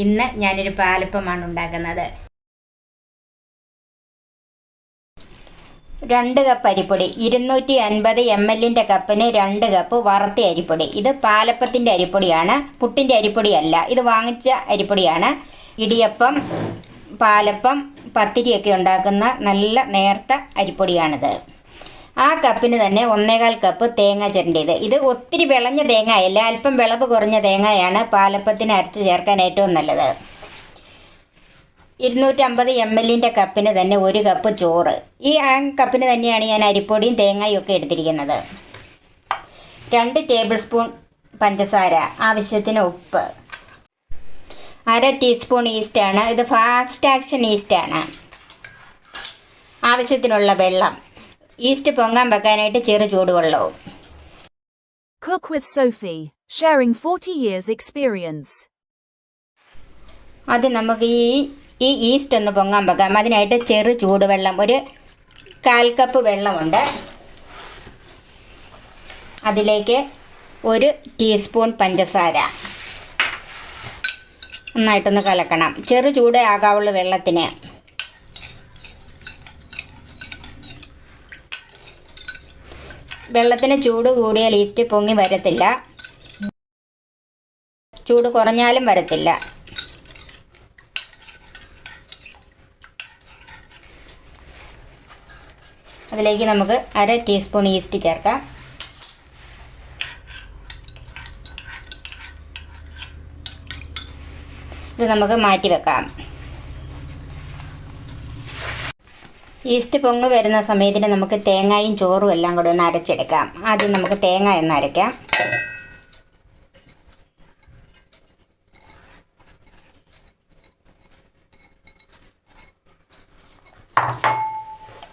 ഇന്ന് ഞാനൊരു പാലപ്പമാണ് ഉണ്ടാക്കുന്നത്. 2 കപ്പ് അരിപ്പൊടി, 250 ml കപ്പിന് 2 കപ്പ് വറുത്ത അരിപ്പൊടി. ഇത് പാലപ്പത്തിൻ്റെ അരിപ്പൊടിയാണ്, പുട്ടിൻ്റെ അരിപ്പൊടിയല്ല. ഇത് വാങ്ങിച്ച അരിപ്പൊടിയാണ്. ഇടിയപ്പം, പാലപ്പം, പത്തിരിയൊക്കെ ഉണ്ടാക്കുന്ന നല്ല നേർത്ത അരിപ്പൊടിയാണിത്. ആ കപ്പിന് തന്നെ 1.25 കപ്പ് തേങ്ങ ചിരണ്ടിയത്. ഇത് ഒത്തിരി വിളഞ്ഞ തേങ്ങയല്ല, അല്പം വിളവ് കുറഞ്ഞ തേങ്ങയാണ് പാലപ്പത്തിന് അരച്ച് ചേർക്കാൻ ഏറ്റവും നല്ലത്. 250 ml കപ്പിന് തന്നെ 1 കപ്പ് ചോറ്. ഈ കപ്പിന് തന്നെയാണ് ഞാൻ അരിപ്പൊടിയും തേങ്ങയും ഒക്കെ എടുത്തിരിക്കുന്നത്. 2 ടേബിൾ സ്പൂൺ പഞ്ചസാര, ആവശ്യത്തിന് ഉപ്പ്, 1/2 ടീസ്പൂൺ ഈസ്റ്റാണ്. ഇത് ഫാസ്റ്റ് ആക്ഷൻ ഈസ്റ്റാണ്. ആവശ്യത്തിനുള്ള വെള്ളം, ഈസ്റ്റ് പൊങ്ങാൻ വെക്കാനായിട്ട് ചെറു ചൂടുവെള്ളവും. Cook with Sophie, sharing 40 years experience. അത് നമുക്ക് ഈ ഈസ്റ്റ് ഒന്ന് പൊങ്ങാൻ വെക്കാം. അതിനായിട്ട് ചെറു ചൂടുവെള്ളം, ഒരു 1/4 കപ്പ് വെള്ളമുണ്ട്. അതിലേക്ക് 1 ടീസ്പൂൺ പഞ്ചസാര നന്നായിട്ടൊന്ന് കലക്കണം. ചെറു ചൂടേ ആകാവുള്ളൂ വെള്ളത്തിന്. വെള്ളത്തിന് ചൂട് കൂടിയാൽ ഈസ്റ്റ് പൊങ്ങി വരത്തില്ല, ചൂട് കുറഞ്ഞാലും വരത്തില്ല. അതിലേക്ക് നമുക്ക് 1/2 ടീസ്പൂൺ ഈസ്റ്റ് ചേർക്കാം. ഇത് നമുക്ക് മാറ്റി വെക്കാം. ഈസ്റ്റ് പൊങ്ങ് വരുന്ന സമയത്തിന് നമുക്ക് തേങ്ങയും ചോറും എല്ലാം കൂടെ ഒന്ന് അരച്ചെടുക്കാം. ആദ്യം നമുക്ക് തേങ്ങ ഒന്ന് അരയ്ക്കാം.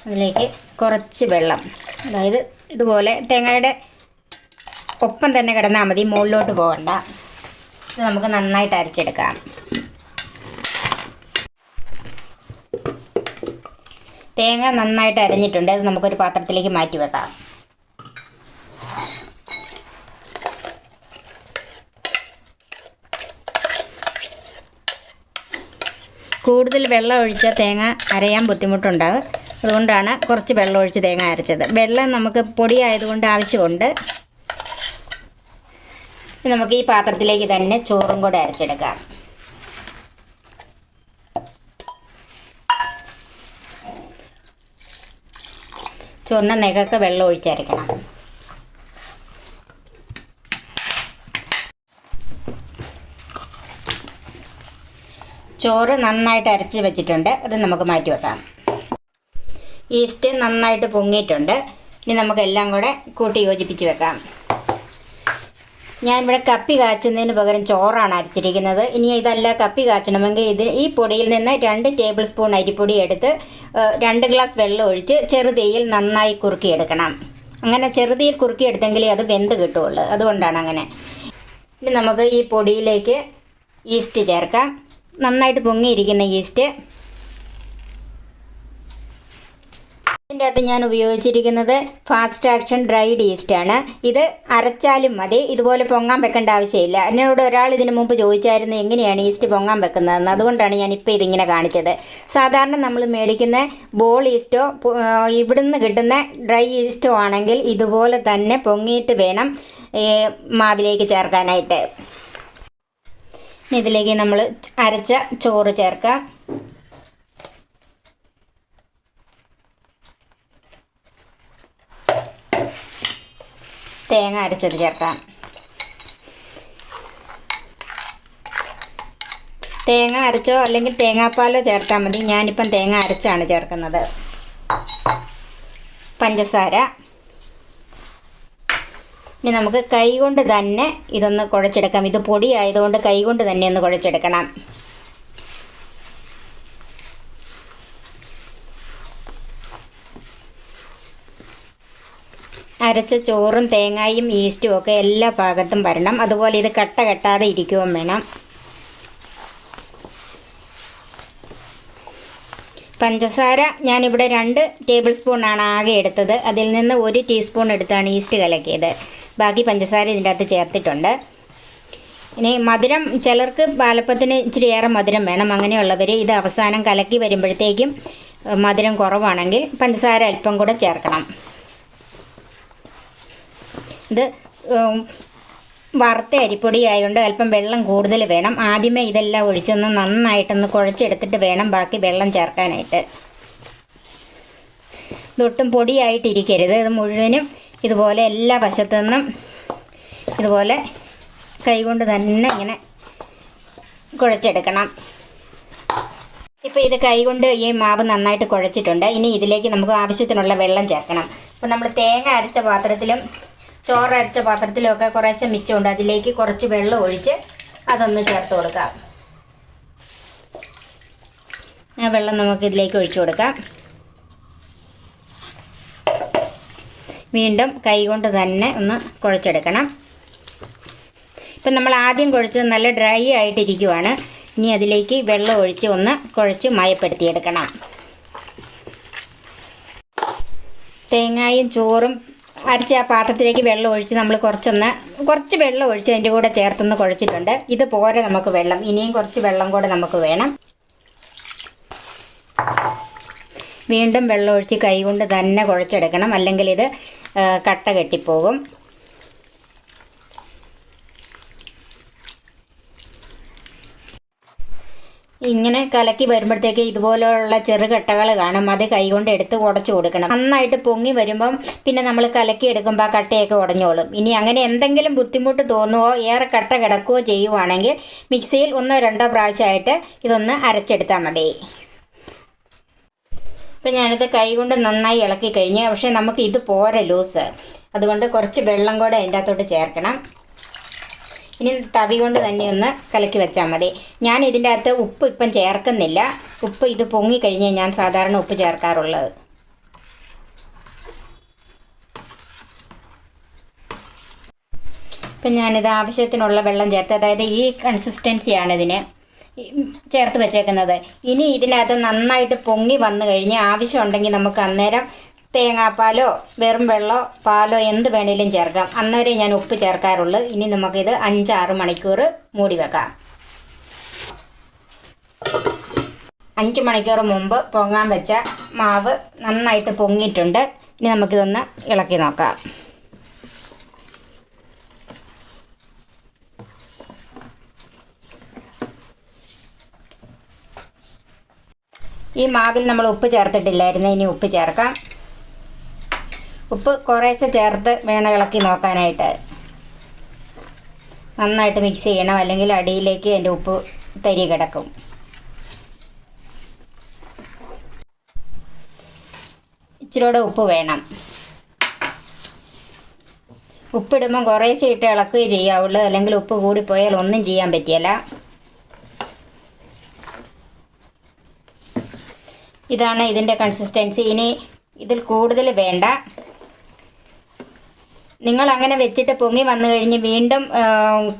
അതിലേക്ക് കുറച്ച് വെള്ളം, അതായത് ഇതുപോലെ തേങ്ങയുടെ ഒപ്പം തന്നെ കിടന്നാൽ മതി, മുകളിലോട്ട് പോകണ്ട. ഇത് നമുക്ക് നന്നായിട്ട് അരച്ചെടുക്കാം. തേങ്ങ നന്നായിട്ട് അരഞ്ഞിട്ടുണ്ട്. അത് നമുക്കൊരു പാത്രത്തിലേക്ക് മാറ്റി വെക്കാം. കൂടുതൽ വെള്ളം ഒഴിച്ചാൽ തേങ്ങ അരയാൻ ബുദ്ധിമുട്ടുണ്ടാകും. അതുകൊണ്ടാണ് കുറച്ച് വെള്ളം ഒഴിച്ച് തേങ്ങ അരച്ചത്. വെള്ളം നമുക്ക് പൊടിയായതുകൊണ്ട് ആവശ്യമുണ്ട്. നമുക്ക് ഈ പാത്രത്തിലേക്ക് തന്നെ ചോറും കൂടെ അരച്ചെടുക്കാം. ചുവന്ന നെകൊക്കെ വെള്ളം ഒഴിച്ചരയ്ക്കണം. ചോറ് നന്നായിട്ട് അരച്ച് വെച്ചിട്ടുണ്ട്. അത് നമുക്ക് മാറ്റി വെക്കാം. ഈസ്റ്റ് നന്നായിട്ട് പൊങ്ങിയിട്ടുണ്ട്. ഇനി നമുക്കെല്ലാം കൂടെ കൂട്ടി യോജിപ്പിച്ച് വെക്കാം. ഞാനിവിടെ കപ്പി കാച്ചുന്നതിന് പകരം ചോറാണ് അരച്ചിരിക്കുന്നത്. ഇനി ഇതല്ല കപ്പി കാച്ചണമെങ്കിൽ ഈ പൊടിയിൽ നിന്ന് 2 ടേബിൾ സ്പൂൺ അരിപ്പൊടി എടുത്ത് 2 ഗ്ലാസ് വെള്ളം ഒഴിച്ച് ചെറുതീയിൽ നന്നായി കുറുക്കിയെടുക്കണം. അങ്ങനെ ചെറുതീയിൽ കുറുക്കിയെടുത്തെങ്കിലേ അത് വെന്ത് കിട്ടുള്ളൂ. അതുകൊണ്ടാണ് അങ്ങനെ. ഇനി നമുക്ക് ഈ പൊടിയിലേക്ക് ഈസ്റ്റ് ചേർക്കാം. നന്നായിട്ട് പൊങ്ങിയിരിക്കുന്ന ഈസ്റ്റ്. ഇതിൻ്റെ അകത്ത് ഞാൻ ഉപയോഗിച്ചിരിക്കുന്നത് ഫാസ്റ്റ് ആക്ഷൻ ഡ്രൈഡ് ഈസ്റ്റാണ്. ഇത് അരച്ചാലും മതി, ഇതുപോലെ പൊങ്ങാൻ വെക്കേണ്ട ആവശ്യമില്ല. എന്നോട് ഒരാൾ ഇതിനു മുമ്പ് ചോദിച്ചായിരുന്നു എങ്ങനെയാണ് ഈസ്റ്റ് പൊങ്ങാൻ വെക്കുന്നതെന്ന്. അതുകൊണ്ടാണ് ഞാൻ ഇപ്പോൾ ഇതിങ്ങനെ കാണിച്ചത്. സാധാരണ നമ്മൾ മേടിക്കുന്ന ബോൾ ഈസ്റ്റോ ഇവിടുന്ന് കിട്ടുന്ന ഡ്രൈ ഈസ്റ്റോ ആണെങ്കിൽ ഇതുപോലെ തന്നെ പൊങ്ങിയിട്ട് വേണം മാവിലേക്ക് ചേർക്കാനായിട്ട്. ഇതിലേക്ക് നമ്മൾ അരച്ച ചോറ് ചേർക്കാം. തേങ്ങ അരച്ചത് ചേർക്കാം. തേങ്ങ അരച്ചോ അല്ലെങ്കിൽ തേങ്ങാപ്പാലോ ചേർത്താൽ മതി. ഞാനിപ്പം തേങ്ങ അരച്ചാണ് ചേർക്കുന്നത്. പഞ്ചസാര. ഇനി നമുക്ക് കൈകൊണ്ട് തന്നെ ഇതൊന്ന് കുഴച്ചെടുക്കാം. ഇത് പൊടി ആയതുകൊണ്ട് കൈകൊണ്ട് തന്നെ ഒന്ന് കുഴച്ചെടുക്കണം. അരച്ച ചോറും തേങ്ങയും ഈസ്റ്റും ഒക്കെ എല്ലാ ഭാഗത്തും വരണം. അതുപോലെ ഇത് കട്ട കെട്ടാതെ ഇരിക്കുകയും വേണം. പഞ്ചസാര ഞാനിവിടെ 2 ടേബിൾ സ്പൂണാണ് ആകെ എടുത്തത്. അതിൽ നിന്ന് 1 ടീസ്പൂൺ എടുത്താണ് ഈസ്റ്റ് കലക്കിയത്. ബാക്കി പഞ്ചസാര ഇതിൻ്റെ അകത്ത് ചേർത്തിട്ടുണ്ട്. ഇനി മധുരം ചിലർക്ക് പാലപ്പത്തിന് ഇച്ചിരി ഏറെ മധുരം വേണം. അങ്ങനെയുള്ളവർ ഇത് അവസാനം കലക്കി വരുമ്പോഴത്തേക്കും മധുരം കുറവാണെങ്കിൽ പഞ്ചസാര അല്പം കൂടെ ചേർക്കണം. ഇത് വറുത്ത അരിപ്പൊടി ആയതുകൊണ്ട് അല്പം വെള്ളം കൂടുതൽ വേണം. ആദ്യമേ ഇതെല്ലാം ഒഴിച്ചൊന്ന് നന്നായിട്ടൊന്ന് കുഴച്ചെടുത്തിട്ട് വേണം ബാക്കി വെള്ളം ചേർക്കാനായിട്ട്. ഇതൊട്ടും പൊടിയായിട്ടിരിക്കരുത്. ഇത് മുഴുവനും ഇതുപോലെ എല്ലാ വശത്തു നിന്നും ഇതുപോലെ കൈകൊണ്ട് തന്നെ ഇങ്ങനെ കുഴച്ചെടുക്കണം. ഇപ്പോൾ ഇത് കൈകൊണ്ട് ഈ മാവ് നന്നായിട്ട് കുഴച്ചിട്ടുണ്ട്. ഇനി ഇതിലേക്ക് നമുക്ക് ആവശ്യത്തിനുള്ള വെള്ളം ചേർക്കണം. അപ്പോൾ നമ്മൾ തേങ്ങ അരച്ച പാത്രത്തിലും ചോറ് അരച്ച പാത്രത്തിലും ഒക്കെ കുറേശ്ശെ മിച്ചമുണ്ട്. അതിലേക്ക് കുറച്ച് വെള്ളം ഒഴിച്ച് അതൊന്ന് ചേർത്ത് കൊടുക്കാം. ആ വെള്ളം നമുക്ക് ഇതിലേക്ക് ഒഴിച്ചു കൊടുക്കാം. വീണ്ടും കൈകൊണ്ട് തന്നെ ഒന്ന് കുഴച്ചെടുക്കണം. ഇപ്പം നമ്മൾ ആദ്യം കുഴച്ചത് നല്ല ഡ്രൈ ആയിട്ടിരിക്കുവാണ്. ഇനി അതിലേക്ക് വെള്ളം ഒഴിച്ച് ഒന്ന് കുഴച്ച് മയപ്പെടുത്തിയെടുക്കണം. തേങ്ങയും ചോറും അരച്ച ആ പാത്രത്തിലേക്ക് വെള്ളം ഒഴിച്ച് നമ്മൾ കുറച്ച് വെള്ളം ഒഴിച്ച് അതിൻ്റെ കൂടെ ചേർത്തൊന്ന് കുഴച്ചിട്ടുണ്ട്. ഇത് പോരെ നമുക്ക് വെള്ളം, ഇനിയും കുറച്ച് വെള്ളം കൂടെ നമുക്ക് വേണം. വീണ്ടും വെള്ളം ഒഴിച്ച് കൈകൊണ്ട് തന്നെ കുഴച്ചെടുക്കണം, അല്ലെങ്കിൽ ഇത് കട്ട കെട്ടിപ്പോകും. ഇങ്ങനെ കലക്കി വരുമ്പോഴത്തേക്ക് ഇതുപോലെയുള്ള ചെറുകട്ടകൾ കാണും. അത് കൈകൊണ്ട് എടുത്ത് ഉടച്ചു കൊടുക്കണം. നന്നായിട്ട് പൊങ്ങി വരുമ്പം പിന്നെ നമ്മൾ കലക്കി എടുക്കുമ്പോൾ ആ കട്ടയൊക്കെ ഉടഞ്ഞോളും. ഇനി അങ്ങനെ എന്തെങ്കിലും ബുദ്ധിമുട്ട് തോന്നുകയോ ഏറെ കട്ട കിടക്കുകയോ ചെയ്യുവാണെങ്കിൽ മിക്സിയിൽ 1-2 പ്രാവശ്യമായിട്ട് ഇതൊന്ന് അരച്ചെടുത്താൽ മതി. ഇപ്പം ഞാനിത് കൈകൊണ്ട് നന്നായി ഇളക്കി കഴിഞ്ഞ്, പക്ഷേ നമുക്ക് ഇത് പോരെ ലൂസ്, അതുകൊണ്ട് കുറച്ച് വെള്ളം കൂടെ അതിൻ്റെ അകത്തോട്ട് ചേർക്കണം. ഇനി തവി കൊണ്ട് തന്നെ ഒന്ന് കലക്കി വെച്ചാൽ മതി. ഞാൻ ഇതിൻ്റെ അകത്ത് ഉപ്പ് ഇപ്പം ചേർക്കുന്നില്ല. ഉപ്പ് ഇത് പൊങ്ങിക്കഴിഞ്ഞ് ഞാൻ സാധാരണ ഉപ്പ് ചേർക്കാറുള്ളത്. ഇപ്പം ഞാനിത് ആവശ്യത്തിനുള്ള വെള്ളം ചേർത്ത്, അതായത് ഈ കൺസിസ്റ്റൻസിയാണ് ഇതിന് ചേർത്ത് വെച്ചേക്കുന്നത്. ഇനി ഇതിനകത്ത് നന്നായിട്ട് പൊങ്ങി വന്നു കഴിഞ്ഞ് ആവശ്യമുണ്ടെങ്കിൽ നമുക്ക് അന്നേരം തേങ്ങാപ്പാലോ വെറും വെള്ളമോ പാലോ എന്ത് വേണേലും ചേർക്കാം. അന്നേരം ഞാൻ ഉപ്പ് ചേർക്കാറുള്ളൂ. ഇനി നമുക്കിത് 5-6 മണിക്കൂർ മൂടി വെക്കാം. 5 മണിക്കൂർ മുമ്പ് പൊങ്ങാൻ വെച്ച മാവ് നന്നായിട്ട് പൊങ്ങിയിട്ടുണ്ട്. ഇനി നമുക്കിതൊന്ന് ഇളക്കി നോക്കാം. ഈ മാവിൽ നമ്മൾ ഉപ്പ് ചേർത്തിട്ടില്ലായിരുന്നു, ഇനി ഉപ്പ് ചേർക്കാം. ഉപ്പ് കുറേശ്ശെ ചേർത്ത് വേണം ഇളക്കി നോക്കാനായിട്ട്. നന്നായിട്ട് മിക്സ് ചെയ്യണം, അല്ലെങ്കിൽ അടിയിലേക്ക് അതിൻ്റെ ഉപ്പ് തരി കിടക്കും. ഇച്ചിരിയോടെ ഉപ്പ് വേണം. ഉപ്പിടുമ്പം കുറേശ്ശെ ഇട്ട് ഇളക്കുകയും ചെയ്യാവുള്ളൂ, അല്ലെങ്കിൽ ഉപ്പ് കൂടിപ്പോയാൽ ഒന്നും ചെയ്യാൻ പറ്റിയല്ല. ഇതാണ് ഇതിൻ്റെ കൺസിസ്റ്റൻസി. ഇനി ഇതിൽ കൂടുതൽ വേണ്ട. നിങ്ങൾ അങ്ങനെ വെച്ചിട്ട് പൊങ്ങി വന്നു കഴിഞ്ഞ് വീണ്ടും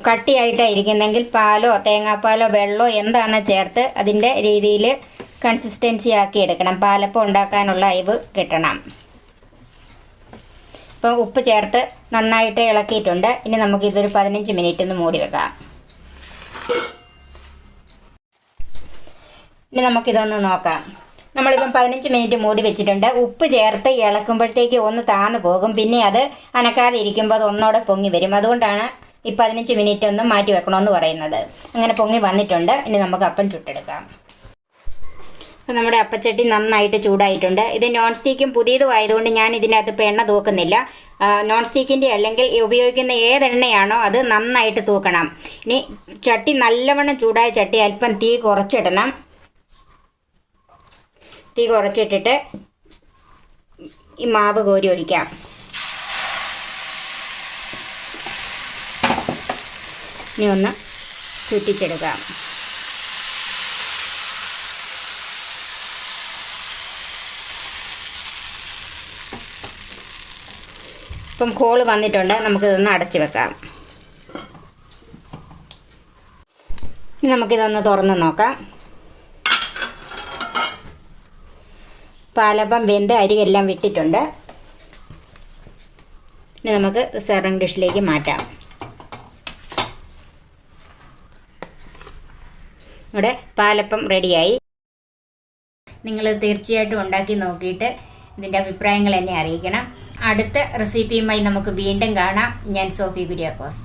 കട്ടിയായിട്ടായിരിക്കുന്നെങ്കിൽ പാലോ തേങ്ങാപ്പാലോ വെള്ളമോ എന്താണ് ചേർത്ത് അതിൻ്റെ രീതിയിൽ കൺസിസ്റ്റൻസി ആക്കി എടുക്കണം. പാലപ്പം ഉണ്ടാക്കാനുള്ള അയവ് കിട്ടണം. ഇപ്പം ഉപ്പ് ചേർത്ത് നന്നായിട്ട് ഇളക്കിയിട്ടുണ്ട്. ഇനി നമുക്കിതൊരു 15 മിനിറ്റ് ഒന്ന് മൂടി വെക്കാം. ഇനി നമുക്കിതൊന്ന് നോക്കാം. നമ്മളിപ്പം 15 മിനിറ്റ് മൂടി വെച്ചിട്ടുണ്ട്. ഉപ്പ് ചേർത്ത് ഇളക്കുമ്പോഴത്തേക്ക് ഒന്ന് താന്നു പോകും. പിന്നെ അത് അനക്കാതെ ഇരിക്കുമ്പോൾ അത് ഒന്നോടെ പൊങ്ങി വരും. അതുകൊണ്ടാണ് ഈ 15 മിനിറ്റ് ഒന്ന് മാറ്റി വെക്കണമെന്ന് പറയുന്നത്. അങ്ങനെ പൊങ്ങി വന്നിട്ടുണ്ട്. ഇനി നമുക്ക് അപ്പം ചുട്ടെടുക്കാം. അപ്പം നമ്മുടെ അപ്പച്ചട്ടി നന്നായിട്ട് ചൂടായിട്ടുണ്ട്. ഇത് നോൺ സ്റ്റിക്കും പുതിയതും ആയതുകൊണ്ട് ഞാൻ ഇതിനകത്ത് ഇപ്പോൾ എണ്ണ തൂക്കുന്നില്ല. നോൺ സ്റ്റിക്കിൻ്റെ അല്ലെങ്കിൽ ഉപയോഗിക്കുന്ന ഏതെണ്ണയാണോ അത് നന്നായിട്ട് തൂക്കണം. ഇനി ചട്ടി നല്ലവണ്ണം ചൂടായ ചട്ടി അല്പം തീ കുറച്ചിടണം. തീ കുറച്ചിട്ടിട്ട് ഈ മാവ് കോരി ഒഴിക്കാം. ഇനി ഒന്ന് ചുറ്റിച്ചെടുക്കാം. ഇപ്പം ഹോള് വന്നിട്ടുണ്ട്. നമുക്കിതൊന്ന് അടച്ചു വെക്കാം. ഇനി നമുക്കിതൊന്ന് തുറന്ന് നോക്കാം. പാലപ്പം വെന്ത് അരിയെല്ലാം വിട്ടിട്ടുണ്ട്. ഇനി നമുക്ക് സെർവിങ് ഡിഷിലേക്ക് മാറ്റാം. ഇവിടെ പാലപ്പം റെഡിയായി. നിങ്ങൾ തീർച്ചയായിട്ടും ഉണ്ടാക്കി നോക്കിയിട്ട് ഇതിൻ്റെ അഭിപ്രായങ്ങൾ എന്നെ അറിയിക്കണം. അടുത്ത റെസിപ്പിയുമായി നമുക്ക് വീണ്ടും കാണാം. ഞാൻ സോഫി കുര്യാക്കോസ്.